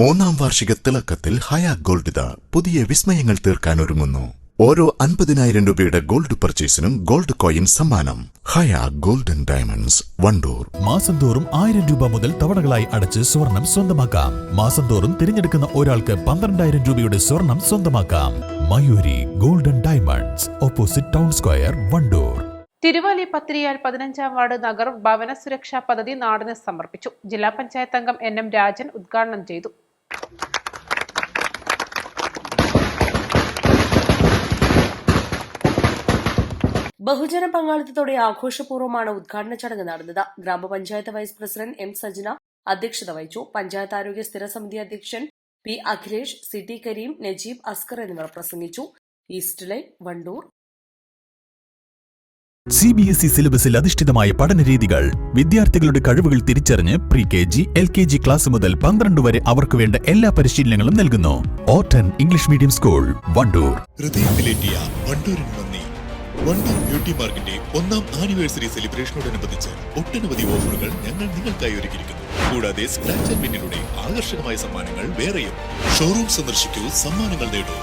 മൂന്നാം വാർഷിക തിളക്കത്തിൽ ഹയ ഗോൾഡ് പുതിയ വിസ്മയങ്ങൾ തീർക്കാൻ ഒരുങ്ങുന്നു. ഓരോ 50,000 രൂപയുടെ ഗോൾഡ് പർച്ചേസിനും ഗോൾഡ് കോയിൻ സമ്മാനം. ഹയ ഗോൾഡൻ ഡയമണ്ട്സ്, വണ്ടൂർ. മാസം തോറും 1000 രൂപ മുതൽ തവണകളായി അടച്ച് സ്വർണം സ്വന്തമാക്കാം. മാസം തോറും തിരഞ്ഞെടുക്കുന്ന ഒരാൾക്ക് 12,000 രൂപയുടെ സ്വർണം സ്വന്തമാക്കാം. Mayuri golden diamonds, opposite town square, Wandoor. Thiruvali Pathiriyal 15-ാം ward Nagar ഭവന സുരക്ഷാ പദ്ധതി നാടിന് സമർപ്പിച്ചു. ജില്ലാ പഞ്ചായത്ത് അംഗം NM രാജൻ ഉദ്ഘാടനം ചെയ്തു. ബഹുജന പങ്കാളിത്തത്തോടെ ആഘോഷപൂർവ്വമാണ് ഉദ്ഘാടന ചടങ്ങ് നടന്നത്. ഗ്രാമപഞ്ചായത്ത് വൈസ് പ്രസിഡന്റ് M സജന അധ്യക്ഷത വഹിച്ചു. പഞ്ചായത്ത് ആരോഗ്യ സ്ഥിരസമിതി അധ്യക്ഷൻ P അഖിലേഷ്, CT കരീം, നജീബ്, അസ്കർ എന്നിവർ പ്രസംഗിച്ചു. East line, Wandoor. CBSE സിലബസിൽ അധിഷ്ഠിതമായ പഠനരീതികൾ. വിദ്യാർത്ഥികളുടെ കഴിവുകൾ തിരിച്ചറിഞ്ഞ് pre-KG, LKG ക്ലാസ് മുതൽ 12 വരെ അവർക്ക് വേണ്ട എല്ലാ പരിശീലനങ്ങളും നൽകുന്നു. Orton English medium school, Wandoor. ഹൃദയത്തിലേറ്റിയ വണ്ടൂരിന് നന്ദി. വണ്ടൂർ ബ്യൂട്ടി പാർക്കിന്റെ 1ാം ആനിവേഴ്സറി സെലിബ്രേഷനോടനുബന്ധിച്ച് ഒട്ടനവധി ഓഫറുകൾ ഞങ്ങൾ നിങ്ങൾക്കായി ഒരുക്കിയിരിക്കുന്നു. കൂടാതെ സ്ക്രാച്ച് ആൻഡ് വിന്നിലൂടെ ആകർഷകമായ സമ്മാനങ്ങൾ വേറെയും. ഷോറൂം സന്ദർശിക്കൂ, സമ്മാനങ്ങൾ നേടൂ.